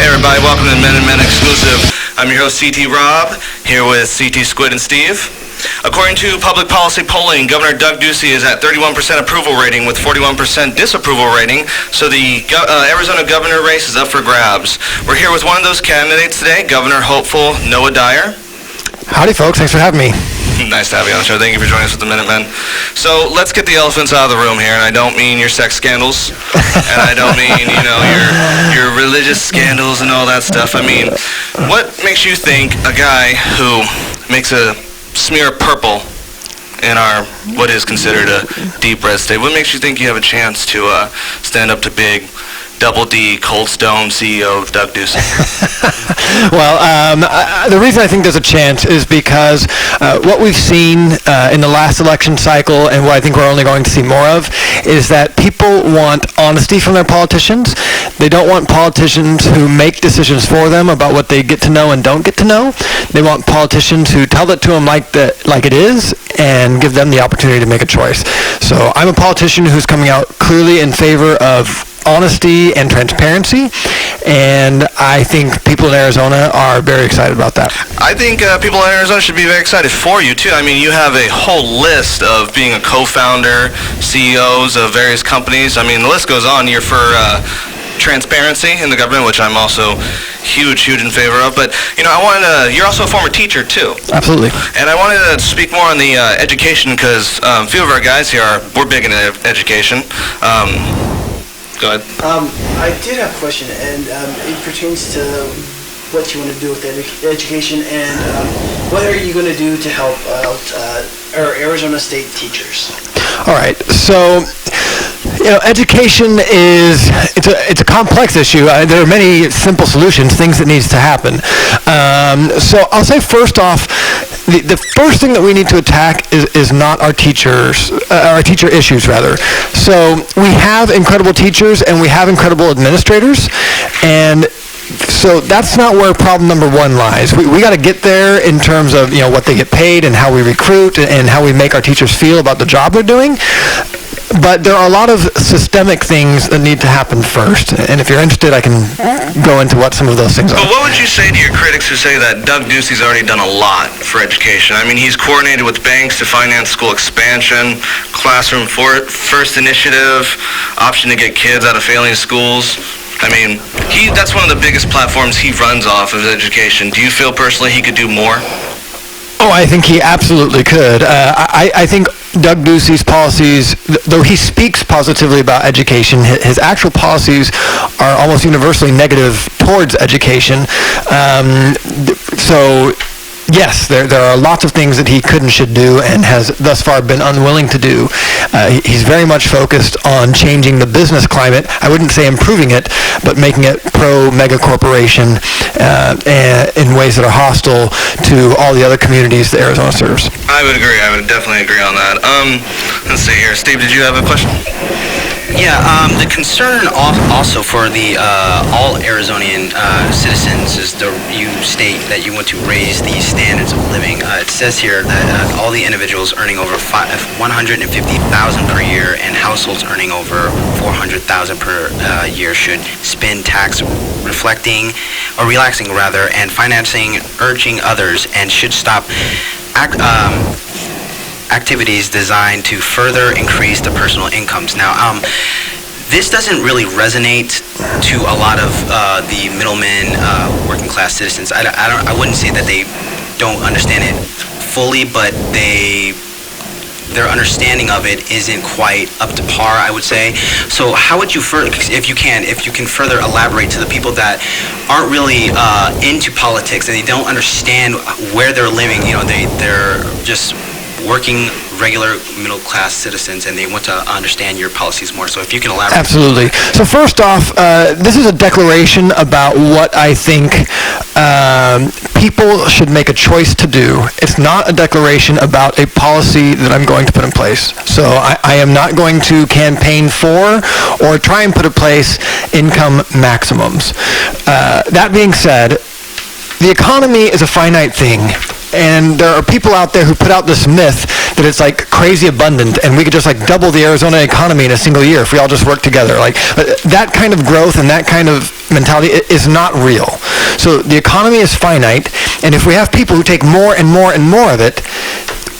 Hey everybody, welcome to the Men and Men Exclusive. I'm your host CT Rob, here with CT Squid and Steve. According to public policy polling, Governor Doug Ducey is at 31% approval rating with 41% disapproval rating, so the Arizona governor race is up for grabs. We're here with one of those candidates today, Governor hopeful Noah Dyer. Howdy folks, thanks for having me. Nice to have you on the show. Thank you for joining us with the Minutemen. So let's get the elephants out of the room here, and I don't mean your sex scandals, and I don't mean, your religious scandals and all that stuff. I mean, what makes you think a guy who makes a smear of purple in our, what is considered a deep red state, what makes you think you have a chance to stand up to big Double D, Cold Stone CEO Doug Ducey? Well, the reason I think there's a chance is because what we've seen in the last election cycle, and what I think we're only going to see more of, is that people want honesty from their politicians. They don't want politicians who make decisions for them about what they get to know and don't get to know. They want politicians who tell it to them like it is and give them the opportunity to make a choice. So I'm a politician who's coming out clearly in favor of honesty and transparency, and I think people in Arizona are very excited about that. I think people in Arizona should be very excited for you too. I mean, you have a whole list of being a co-founder, CEOs of various companies. I mean, the list goes on. You're for transparency in the government, which I'm also huge in favor of. But you're also a former teacher too. Absolutely. And I wanted to speak more on the education, because a few of our guys here we're big into education. Go ahead. I did have a question, and it pertains to what you want to do with education, and what are you going to do to help out our Arizona State teachers? All right. So, education it's a complex issue. There are many simple solutions, things that needs to happen. So I'll say first off, the first thing that we need to attack is not our teacher issues rather. So we have incredible teachers and we have incredible administrators, and so that's not where problem number one lies. We got to get there in terms of what they get paid and how we recruit and how we make our teachers feel about the job they're doing. But there are a lot of systemic things that need to happen first. And if you're interested, I can go into what some of those things are. But what would you say to your critics who say that Doug Ducey's already done a lot for education? I mean, he's coordinated with banks to finance school expansion, classroom first initiative, option to get kids out of failing schools. I mean, that's one of the biggest platforms he runs off of education. Do you feel personally he could do more? Oh, I think he absolutely could. I think Doug Ducey's policies, though he speaks positively about education, his actual policies are almost universally negative towards education. So, yes, there are lots of things that he could and should do and has thus far been unwilling to do. He's very much focused on changing the business climate. I wouldn't say improving it, but making it pro-mega corporation in ways that are hostile to all the other communities that Arizona serves. I would agree. I would definitely agree on that. Let's see here. Steve, did you have a question? Yeah, the concern also for the all Arizonian citizens is you state that you want to raise the standards of living. It says here that all the individuals earning over $150,000 per year and households earning over $400,000 per year should spend tax reflecting or relaxing rather and financing urging others, and should stop activities designed to further increase the personal incomes. Now, this doesn't really resonate to a lot of the middlemen, working class citizens. I wouldn't say that they don't understand it fully, but their understanding of it isn't quite up to par, I would say. So how would you if you can further elaborate to the people that aren't really into politics and they don't understand where they're living, they're just working regular middle-class citizens, and they want to understand your policies more. So if you can elaborate. Absolutely. So first off, this is a declaration about what I think people should make a choice to do. It's not a declaration about a policy that I'm going to put in place. So I am not going to campaign for or try and put in place income maximums. That being said, the economy is a finite thing. And there are people out there who put out this myth that it's like crazy abundant and we could just like double the Arizona economy in a single year if we all just work together. Like that kind of growth and that kind of mentality is not real. So the economy is finite, and if we have people who take more and more and more of it,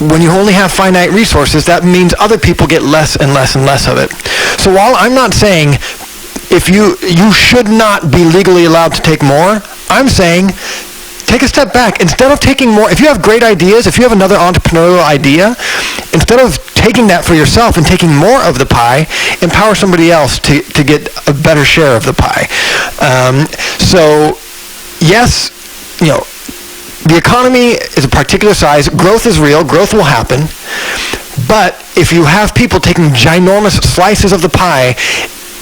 when you only have finite resources, that means other people get less and less and less of it. So while I'm not saying if you should not be legally allowed to take more, I'm saying take a step back. Instead of taking more, if you have great ideas, if you have another entrepreneurial idea, instead of taking that for yourself and taking more of the pie, empower somebody else to get a better share of the pie. So yes, the economy is a particular size. Growth is real. Growth will happen. But if you have people taking ginormous slices of the pie,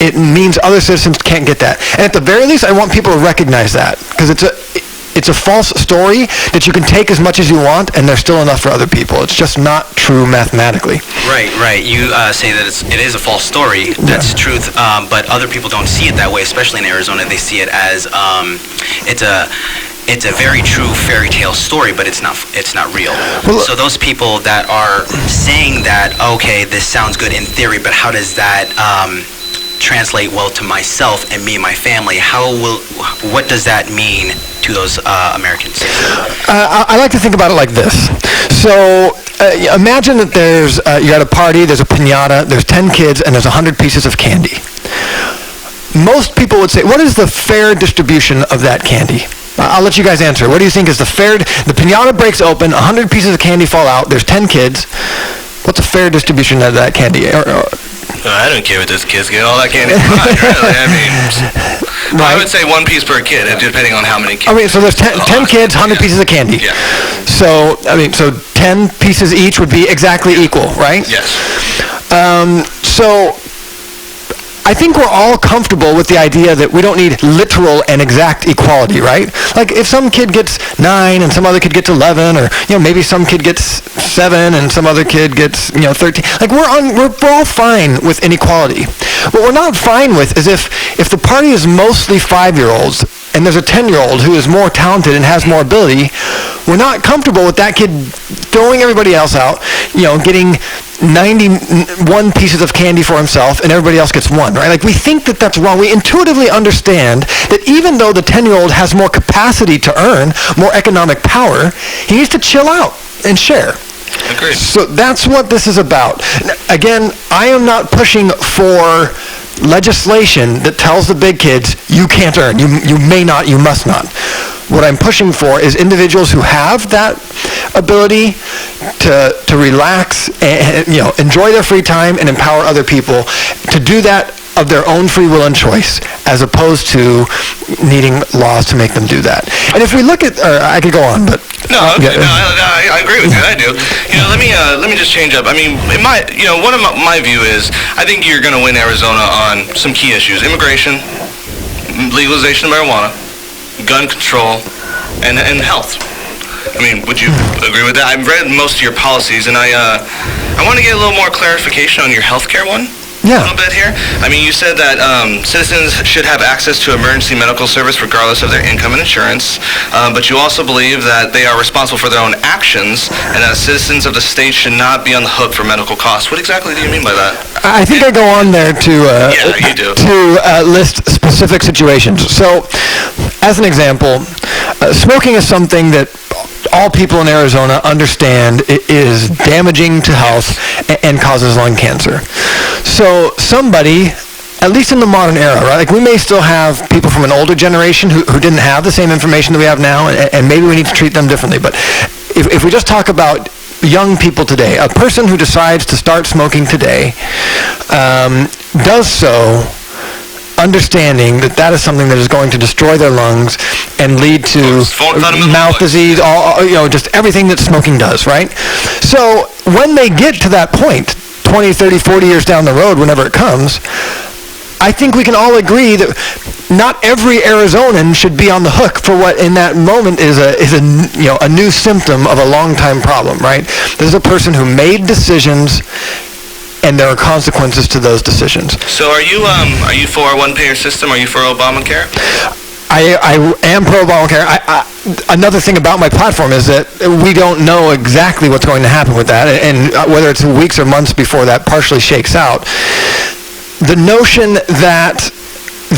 it means other citizens can't get that. And at the very least, I want people to recognize that, because it's a false story that you can take as much as you want and there's still enough for other people. It's just not true mathematically. Right. You say that it is a false story. That's truth, but other people don't see it that way, especially in Arizona. They see it as it's a very true fairy tale story, but it's not real. Well, so those people that are saying that, okay, this sounds good in theory, but how does that translate well to myself and me and my family? What does that mean to those Americans? I like to think about it like this. So imagine that you're at a party, there's a piñata, there's 10 kids, and there's 100 pieces of candy. Most people would say, what is the fair distribution of that candy? I'll let you guys answer. What do you think is the piñata breaks open, 100 pieces of candy fall out, there's 10 kids. What's a fair distribution of that candy? I don't care what those kids get. All that candy is fine, really. I mean, right. I would say 1 piece per kid, depending on how many kids. So there's 10 kids, 100 pieces of candy. Yeah. So 10 pieces each would be exactly equal, right? Yes. So I think we're all comfortable with the idea that we don't need literal and exact equality, right? Like if some kid gets 9 and some other kid gets 11, or maybe some kid gets 7 and some other kid gets 13. Like we're all fine with inequality. What we're not fine with is if the party is mostly 5-year-olds and there's a 10-year-old who is more talented and has more ability, we're not comfortable with that kid throwing everybody else out, getting 91 pieces of candy for himself and everybody else gets 1, right? Like we think that that's wrong. We intuitively understand that even though the 10-year-old has more capacity to earn, more economic power, he needs to chill out and share. Agreed. So that's what this is about. Again, I am not pushing for legislation that tells the big kids, you can't earn, you may not, you must not. What I'm pushing for is individuals who have that ability to relax and enjoy their free time and empower other people to do that of their own free will and choice, as opposed to needing laws to make them do that. And if we look at, I could go on, but I agree with you. I do. Let me just change up. I mean, one of my view is I think you're going to win Arizona on some key issues: immigration, legalization of marijuana, gun control, and health. I mean, would you agree with that? I've read most of your policies, and I want to get a little more clarification on your healthcare one. Yeah. A little bit here. I mean, you said that citizens should have access to emergency medical service regardless of their income and insurance, but you also believe that they are responsible for their own actions and that citizens of the state should not be on the hook for medical costs. What exactly do you mean by that? I think I go on there to you do. List specific situations. So, as an example, smoking is something that all people in Arizona understand it is damaging to health and causes lung cancer. So somebody, at least in the modern era, right? Like we may still have people from an older generation who didn't have the same information that we have now, and maybe we need to treat them differently. But if we just talk about young people today, a person who decides to start smoking today does so understanding that is something that is going to destroy their lungs and lead to mouth disease, just everything that smoking does, right? So when they get to that point, 20, 30, 40 years down the road, whenever it comes, I think we can all agree that not every Arizonan should be on the hook for what in that moment is a new symptom of a long-time problem, right? This is a person who made decisions and there are consequences to those decisions. So are you for a one-payer system? Are you for Obamacare? I am pro-Obamacare. Another thing about my platform is that we don't know exactly what's going to happen with that, and whether it's weeks or months before that partially shakes out. The notion that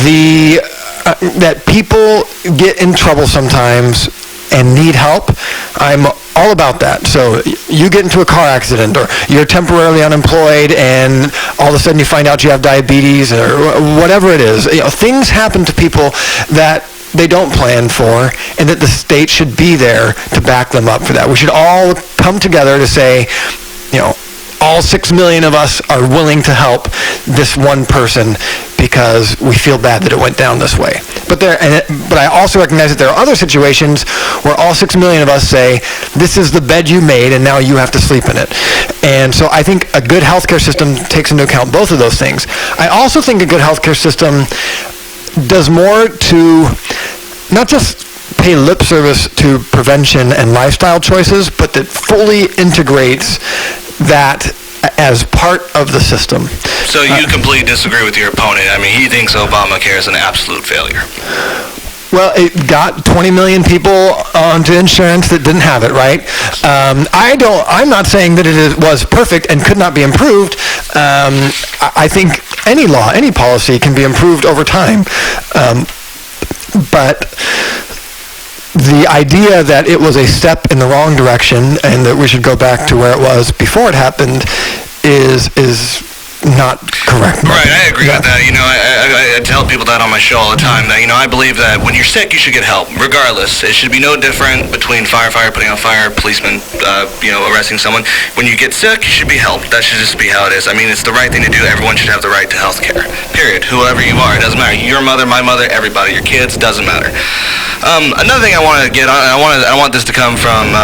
the that people get in trouble sometimes and need help, I'm all about that. So you get into a car accident, or you're temporarily unemployed, and all of a sudden you find out you have diabetes, or whatever it is. Things happen to people that they don't plan for, and that the state should be there to back them up for that. We should all come together to say, all 6 million of us are willing to help this one person because we feel bad that it went down this way. But I also recognize that there are other situations where all 6 million of us say, this is the bed you made and now you have to sleep in it. And so I think a good healthcare system takes into account both of those things. I also think a good healthcare system does more to not just pay lip service to prevention and lifestyle choices, but that fully integrates that as part of the system. So you completely disagree with your opponent. I mean, he thinks Obamacare is an absolute failure. Well, it got 20 million people onto insurance that didn't have it, right? I'm not saying that it was perfect and could not be improved. I think any law, any policy can be improved over time. But the idea that it was a step in the wrong direction and that we should go back to where it was before it happened is not correct. Right, I agree with that. I tell people that on my show all the time, that, I believe that when you're sick, you should get help, regardless. It should be no different between firefighter putting out fire, policeman, arresting someone. When you get sick, you should be helped. That should just be how it is. I mean, it's the right thing to do. Everyone should have the right to health care, period. Whoever you are, it doesn't matter. Your mother, my mother, everybody, your kids, doesn't matter. Another thing I want to get on, I want this to come from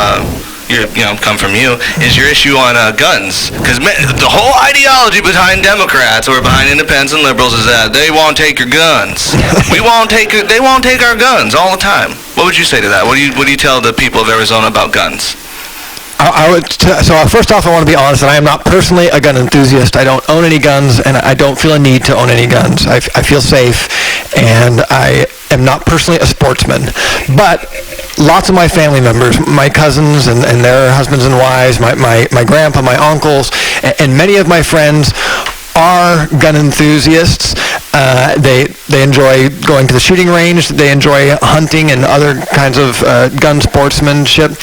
come from you, is your issue on guns. Because the whole ideology behind Democrats or behind independents and liberals is that they won't take your guns. They won't take our guns all the time. What would you say to that? What do you tell the people of Arizona about guns? So first off, I want to be honest, that I am not personally a gun enthusiast. I don't own any guns, and I don't feel a need to own any guns. I feel safe, and I am not personally a sportsman. But lots of my family members, my cousins and their husbands and wives, my grandpa, my uncles, and many of my friends are gun enthusiasts. They enjoy going to the shooting range. They enjoy hunting and other kinds of gun sportsmanship.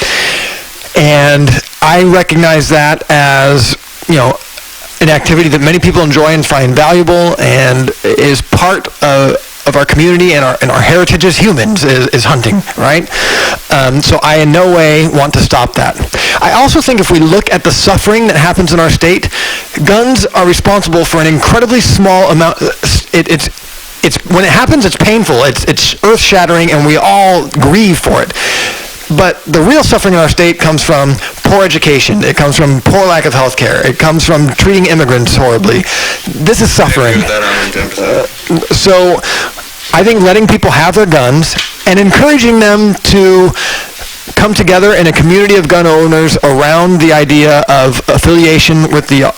And I recognize that as, an activity that many people enjoy and find valuable, and is part of our community and our heritage as humans is hunting, right? So I in no way want to stop that. I also think if we look at the suffering that happens in our state, guns are responsible for an incredibly small amount. It's when it happens, it's painful. It's earth-shattering, and we all grieve for it. But the real suffering in our state comes from poor education. It comes from poor lack of health care. It comes from treating immigrants horribly. This is suffering. So I think letting people have their guns and encouraging them to come together in a community of gun owners around the idea of affiliation with the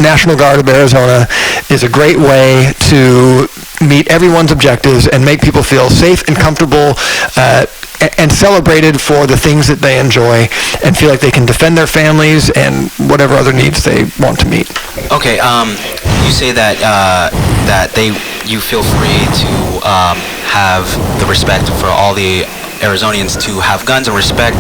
National Guard of Arizona is a great way to meet everyone's objectives and make people feel safe and comfortable and celebrated for the things that they enjoy, and feel like they can defend their families and whatever other needs they want to meet. Okay, you say that you feel free to have the respect for all the Arizonians to have guns, and respect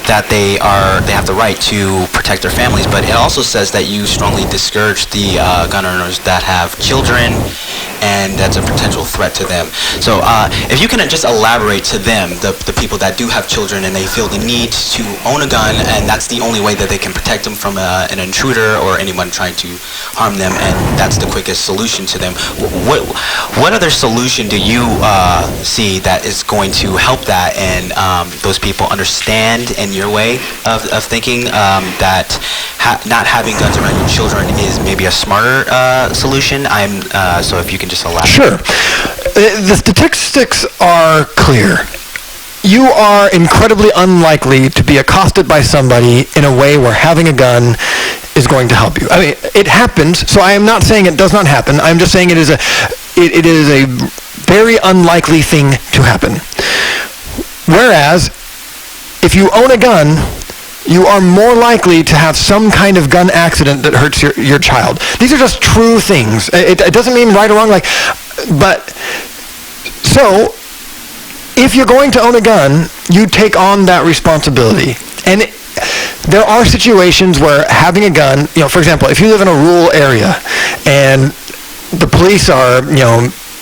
that they have the right to protect their families. But it also says that you strongly discourage the gun owners that have children, and that's a potential threat to them. So if you can just elaborate to them, the people that do have children and they feel the need to own a gun, and that's the only way that they can protect them from an intruder or anyone trying to harm them, and that's the quickest solution to them. What other solution do you see that is going to help that, and those people understand in your way of thinking that not having guns around your children is maybe a smarter solution? So if you can just elaborate. Sure. The statistics are clear. You are incredibly unlikely to be accosted by somebody in a way where having a gun is going to help you. I mean, it happens, so I am not saying it does not happen. I'm just saying it is a very unlikely thing to happen. Whereas, if you own a gun, you are more likely to have some kind of gun accident that hurts your child. These are just true things. It doesn't mean right or wrong, but So, if you're going to own a gun, you take on that responsibility. And there are situations where having a gun, for example, if you live in a rural area and the police are,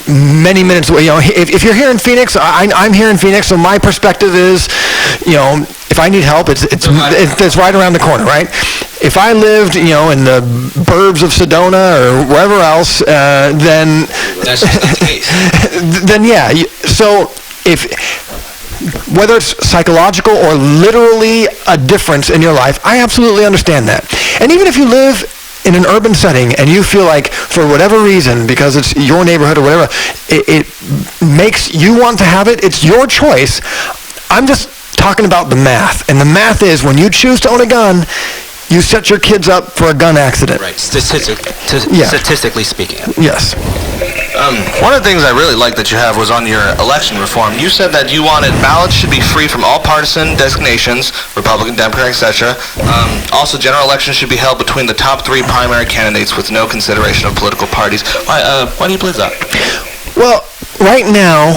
many minutes away, if you're here in Phoenix, I'm here in Phoenix, so my perspective is, if I need help, it's right around the corner, right? If I lived, in the burbs of Sedona or wherever else, then That's just not the case. then yeah. So whether it's psychological or literally a difference in your life, I absolutely understand that. And even if you live in an urban setting and you feel like for whatever reason, because it's your neighborhood or whatever, it makes you want to have it, it's your choice. I'm just talking about the math. And the math is when you choose to own a gun, you set your kids up for a gun accident. Right, statistically speaking. Yes. One of the things I really liked that you have was on your election reform. You said that you wanted ballots should be free from all partisan designations, Republican, Democrat, etc. Also, general elections should be held between the top 3 primary candidates with no consideration of political parties. Why do you believe that? Well, right now,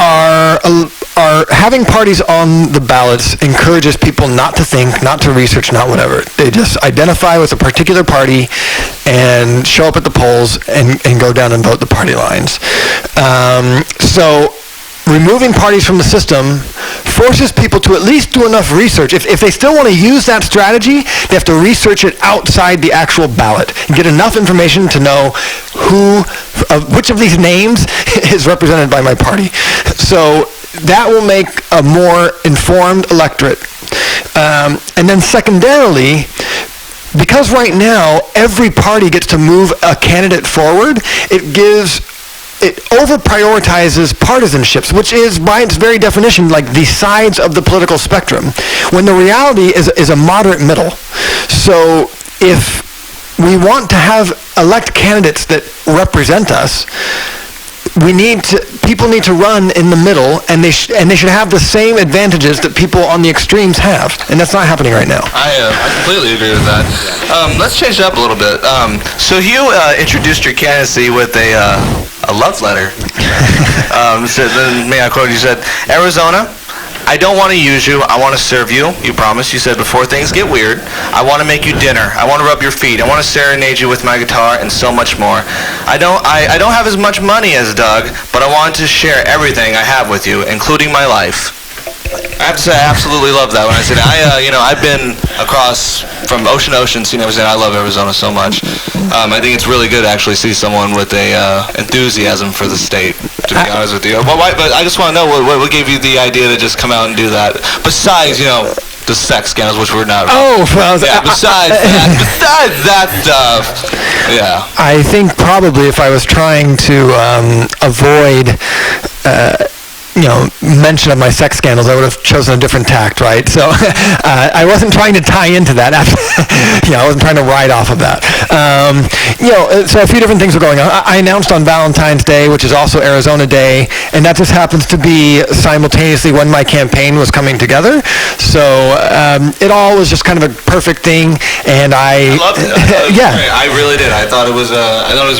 our having parties on the ballots encourages people not to think, not to research, not whatever. They just identify with a particular party and show up at the polls and go down and vote the party lines. So removing parties from the system forces people to at least do enough research. If they still want to use that strategy, they have to research it outside the actual ballot and get enough information to know which of these names is represented by my party. So that will make a more informed electorate. And then secondarily, because right now every party gets to move a candidate forward, it over-prioritizes partisanships, which is, by its very definition, like the sides of the political spectrum, when the reality is a moderate middle. So if we want to elect candidates that represent us, people need to run in the middle, and they should have the same advantages that people on the extremes have, and that's not happening right now. I completely agree with that. Let's change it up a little bit. So you introduced your candidacy with a love letter. So then, may I quote, you said, Arizona, I don't want to use you. I want to serve you. You promised. You said, before things get weird, I want to make you dinner. I want to rub your feet. I want to serenade you with my guitar and so much more. I don't have as much money as Doug, but I want to share everything I have with you, including my life. I have to say, I absolutely love that when I said, I've been across from ocean to ocean, seen Arizona. I love Arizona so much. I think it's really good to actually see someone with a enthusiasm for the state, to be honest with you. But I just want to know what gave you the idea to just come out and do that? Besides, the sex scandals, which we're not. Oh, well, besides that stuff, yeah. I think probably if I was trying to avoid mention of my sex scandals, I would have chosen a different tact, right? So I wasn't trying to tie into that. I wasn't trying to ride off of that. So a few different things were going on. I announced on Valentine's Day, which is also Arizona Day, and that just happens to be simultaneously when my campaign was coming together. So it all was just kind of a perfect thing, and I loved it. Yeah, I really did. I thought it was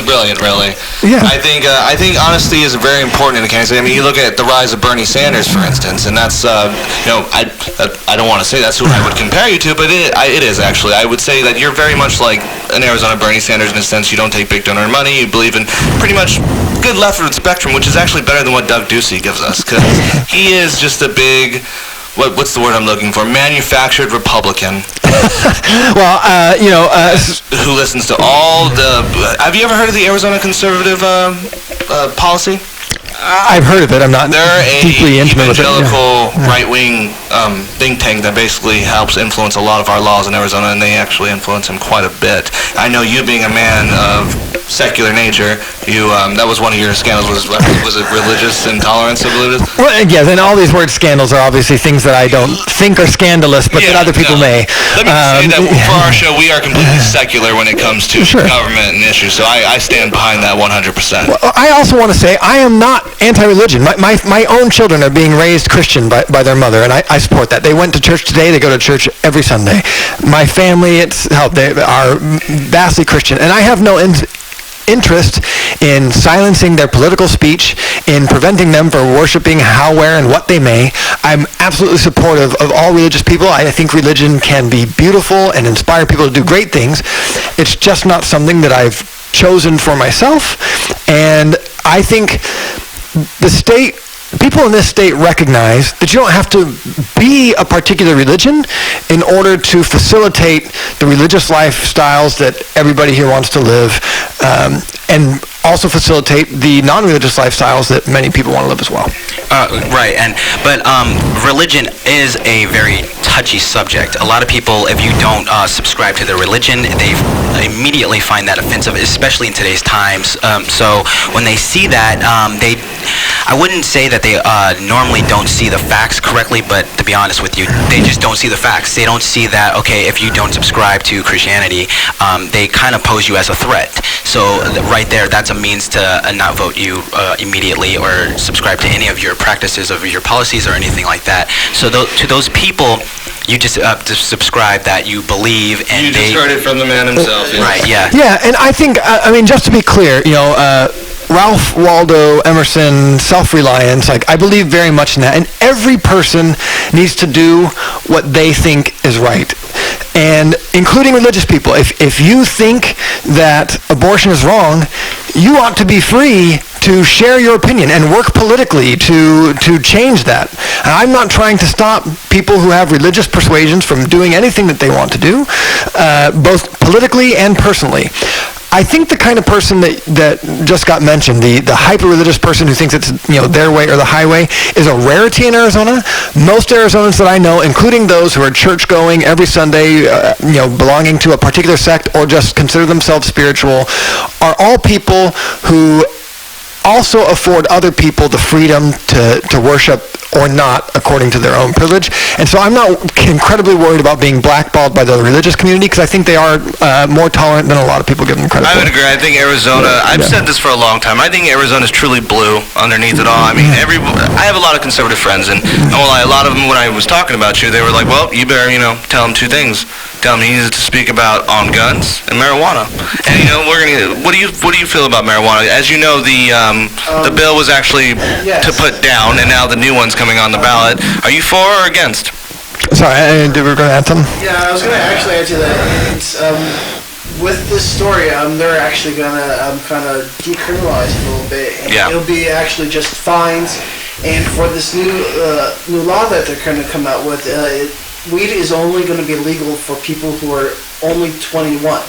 brilliant, really. Yeah. I think honesty is very important in the candidacy. I mean, you look at the rise of Bernie Sanders, for instance, and that's I don't want to say that's who I would compare you to, but it is actually. I would say that you're very much like an Arizona Bernie Sanders in a sense. You don't take big donor money. You believe in pretty much good leftward spectrum, which is actually better than what Doug Ducey gives us, because he is just a big. What's the word I'm looking for? Manufactured Republican. Well, who listens to all the. Have you ever heard of the Arizona conservative policy? I've heard of it. I'm not deeply intimate with it. They're an evangelical right-wing think tank that basically helps influence a lot of our laws in Arizona, and they actually influence them quite a bit. I know you being a man of secular nature, that was one of your scandals. Was it religious intolerance? I believe it is. Well, yes, and all these word scandals are obviously things that I don't think are scandalous, but that other people may. Let me say that for our show, we are completely secular when it comes to government and issues, so I stand behind that 100%. Well, I also want to say I am not anti-religion. My own children are being raised Christian by their mother, and I support that. They went to church today. They go to church every Sunday. My family, they are vastly Christian, and I have no interest in silencing their political speech, in preventing them from worshiping how, where, and what they may. I'm absolutely supportive of all religious people. I think religion can be beautiful and inspire people to do great things. It's just not something that I've chosen for myself. And I think people in this state recognize that you don't have to be a particular religion in order to facilitate the religious lifestyles that everybody here wants to live, and also facilitate the non-religious lifestyles that many people want to live as well. Right, but religion is a very touchy subject. A lot of people, if you don't subscribe to their religion, they immediately find that offensive, especially in today's times. So when they see that, I wouldn't say that they normally don't see the facts correctly, but to be honest with you, they just don't see the facts. They don't see that, okay, if you don't subscribe to Christianity, they kind of pose you as a threat. So right there, that's a means to not vote you immediately or subscribe to any of your practices of your policies or anything like that. So to those people, you just subscribe that you believe, and you just heard it from the man himself. Yeah. Right, yeah. Yeah, and I think, just to be clear, Ralph Waldo Emerson, self-reliance, I believe very much in that. And every person needs to do what they think is right. And including religious people. If you think that abortion is wrong, you ought to be free to share your opinion and work politically to change that. And I'm not trying to stop people who have religious persuasions from doing anything that they want to do, both politically and personally. I think the kind of person that just got mentioned, the hyper-religious person who thinks it's their way or the highway, is a rarity in Arizona. Most Arizonans that I know, including those who are church-going every Sunday, belonging to a particular sect or just consider themselves spiritual, are all people who also afford other people the freedom to worship or not according to their own privilege. And so I'm not incredibly worried about being blackballed by the religious community, because I think they are more tolerant than a lot of people give them credit for. I would agree. I think Arizona, I've said this for a long time, I think Arizona is truly blue underneath it all. I mean, I have a lot of conservative friends, and a lot of them, when I was talking about you, they were like, well, you better, tell him two things. Tell him he needs to speak about on guns and marijuana. And what do you feel about marijuana? As you know, the bill was actually to put down, and now the new one's coming on the ballot. Are you for or against? Sorry, we were going to add something? Yeah, I was going to actually add to that. It's, with this story, they're actually going to kind of decriminalize it a little bit. And it'll be actually just fines. And for this new law that they're going to come out with, weed is only going to be legal for people who are only 21.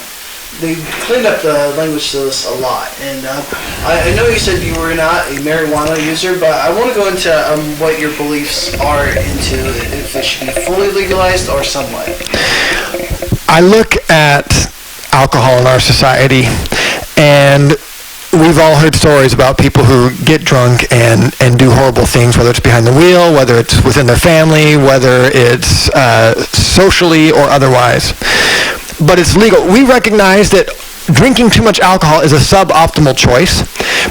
They cleaned up the language to this a lot. And I know you said you were not a marijuana user, but I want to go into what your beliefs are into if it should be fully legalized or somewhat. I look at alcohol in our society, and we've all heard stories about people who get drunk and do horrible things, whether it's behind the wheel, whether it's within their family, whether it's socially or otherwise. But it's legal. We recognize that drinking too much alcohol is a suboptimal choice,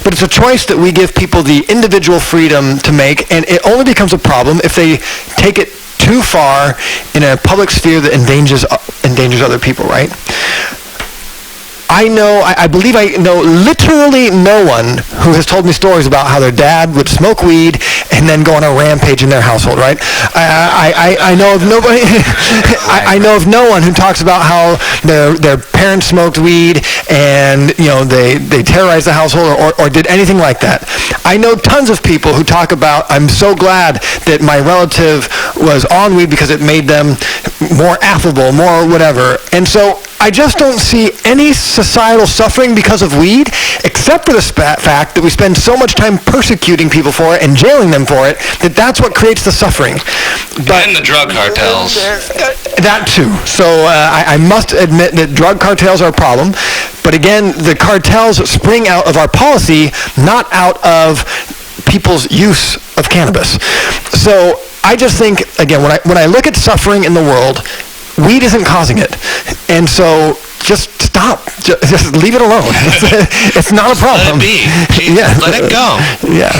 but it's a choice that we give people the individual freedom to make, and it only becomes a problem if they take it too far in a public sphere that endangers other people, right? I believe I know literally no one who has told me stories about how their dad would smoke weed and then go on a rampage in their household, right? I know of nobody. I know of no one who talks about how their parents smoked weed and they terrorized the household or did anything like that. I know tons of people who talk about, I'm so glad that my relative was on weed because it made them more affable, more whatever. And so I just don't see any societal suffering because of weed, except for the fact that we spend so much time persecuting people for it and jailing them for it, that's what creates the suffering. But and the drug cartels. That too. So I must admit that drug cartels are a problem. But again, the cartels spring out of our policy, not out of people's use of cannabis. So I just think, again, when I look at suffering in the world, weed isn't causing it. And so just stop. Just leave it alone. It's not a problem. Let it be. Jesus, let it go. Yeah.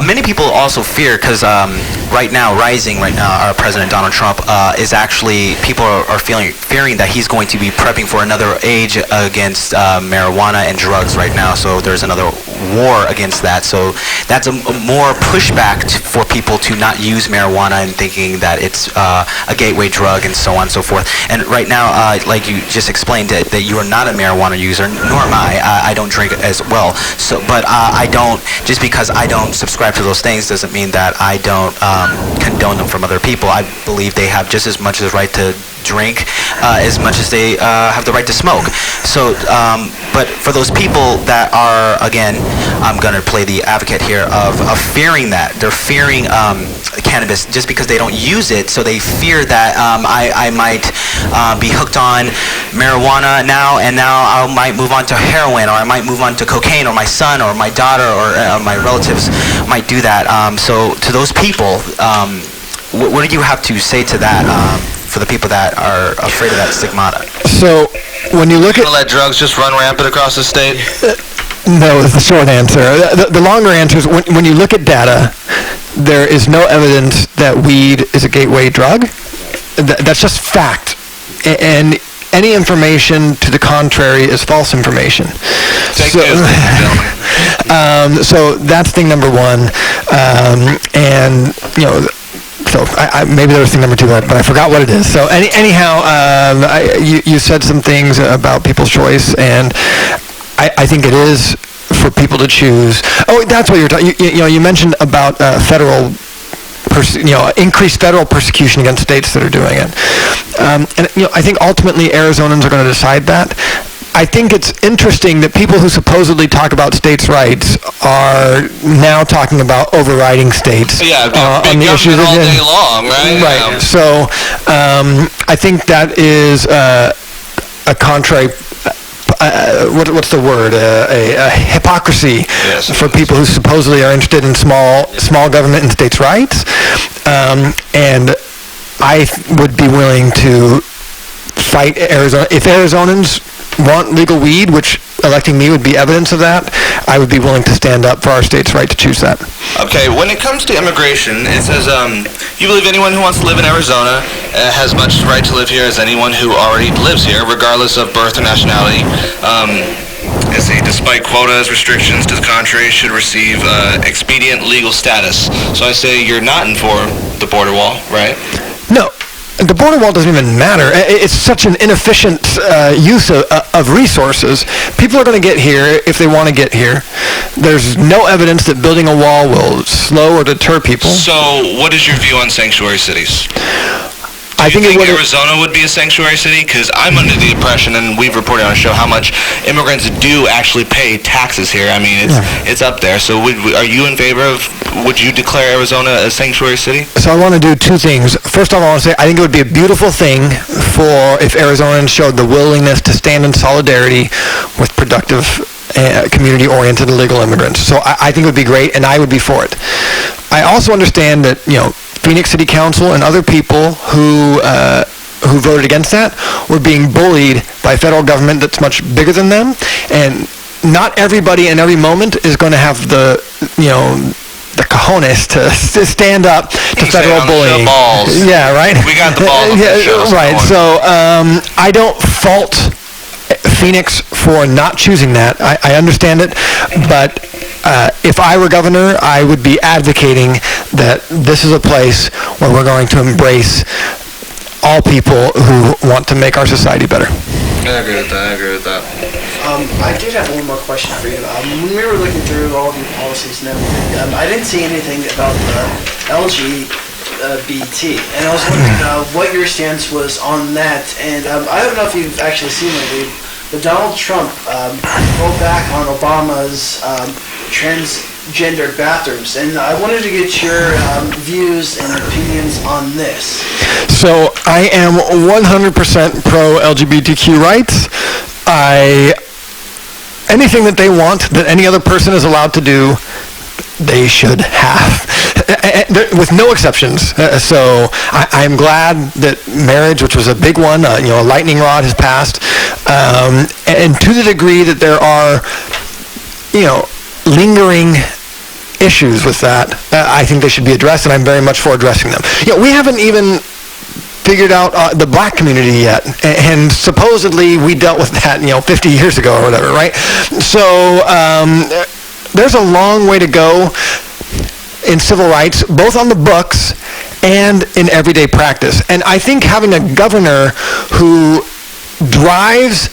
Many people also fear, because right now, our President Donald Trump is actually, people are fearing that he's going to be prepping for another age against marijuana and drugs right now. So there's another war against that. So that's a more pushback for people to not use marijuana and thinking that it's a gateway drug and so on and so forth. And right now, like you just explained, that you are not a marijuana user, nor am I. I don't drink as well. So, but I don't, just because I don't subscribe to those things doesn't mean that I don't condone them from other people. I believe they have just as much as the right to drink as much as they have the right to smoke. So, but for those people that are, again, I'm going to play the advocate here of fearing that. They're fearing cannabis just because they don't use it, so they fear that I might be hooked on marijuana now, and now I might move on to heroin, or I might move on to cocaine, or my son or my daughter or my relatives might do that. So to those people, what do you have to say to that? For the people that are afraid of that stigmata. So, when you look at... Let drugs just run rampant across the state? No, is the short answer. The longer answer is, when you look at data, there is no evidence that weed is a gateway drug. That's just fact. And any information to the contrary is false information. So that's thing number one. And, you know... So maybe there was thing number two, but I forgot what it is. So anyhow, you said some things about people's choice, and I think it is for people to choose. Oh, that's what you're talking. You mentioned about federal, increased federal persecution against states that are doing it, and I think ultimately Arizonans are going to decide that. I think it's interesting that people who supposedly talk about states' rights are now talking about overriding states on the issues all day long, right? Right. So I think that is a contrary. What's the word? A hypocrisy for people who supposedly are interested in small government and states' rights, and I would be willing to fight Arizona if Arizonans want legal weed, which electing me would be evidence of that. I would be willing to stand up for our state's right to choose that. Okay, when it comes to immigration, it says you believe anyone who wants to live in Arizona has much right to live here as anyone who already lives here, regardless of birth or nationality. Despite quotas, restrictions to the contrary, should receive expedient legal status. So I say you're not in for the border wall, right? No. The border wall doesn't even matter. It's such an inefficient use of resources. People are going to get here if they want to get here. There's no evidence that building a wall will slow or deter people. So what is your view on sanctuary cities? I think Arizona would be a sanctuary city? Because I'm under the impression, and we've reported on the show, how much immigrants do actually pay taxes here. I mean, it's up there. So are you in favor of, would you declare Arizona a sanctuary city? So I want to do two things. First off, I want to say I think it would be a beautiful thing if Arizonans showed the willingness to stand in solidarity with productive, community-oriented illegal immigrants. So I think it would be great, and I would be for it. I also understand that, Phoenix City Council and other people who voted against that were being bullied by a federal government that's much bigger than them, and not everybody in every moment is going to have the cojones to stand up to federal bullying. Balls. Yeah, right. We got the balls. Right. So I don't fault Phoenix for not choosing that. I understand it, but if I were governor, I would be advocating that this is a place where we're going to embrace all people who want to make our society better. I agree with that. I did have one more question for you. When we were looking through all of your policies and everything, I didn't see anything about the LGBT, and I was wondering what your stance was on that. And I don't know if you've actually seen lately, but Donald Trump rolled back on Obama's transgender bathrooms, and I wanted to get your views and opinions on this. So I am 100% pro LGBTQ rights. Anything that they want, that any other person is allowed to do, they should have. with no exceptions. So I'm glad that marriage, which was a big one, a lightning rod has passed. And to the degree that there are, lingering issues with that, I think they should be addressed, and I'm very much for addressing them. We haven't even figured out the black community yet, and supposedly we dealt with that 50 years ago or whatever, right? So there's a long way to go in civil rights, both on the books and in everyday practice. And I think having a governor who drives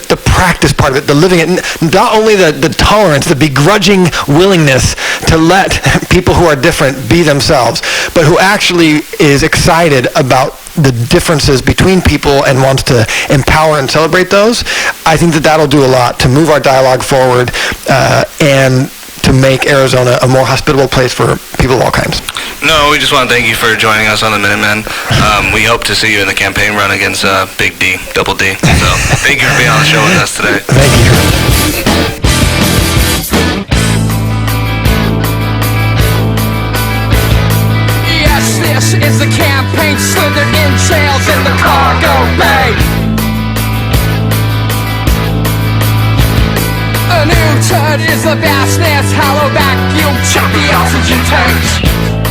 the practice part of it, the living it, not only the tolerance, the begrudging willingness to let people who are different be themselves, but who actually is excited about the differences between people and wants to empower and celebrate those. I think that that'll do a lot to move our dialogue forward and to make Arizona a more hospitable place for people of all kinds. No, we just want to thank you for joining us on the Minutemen. We hope to see you in the campaign run against Big D, Double D. So thank you for being on the show with us today. Thank you. Yes, this is the campaign slithered in jails in the cargo bay. A new turd is the vastness, hollow vacuum, chop the oxygen tanks.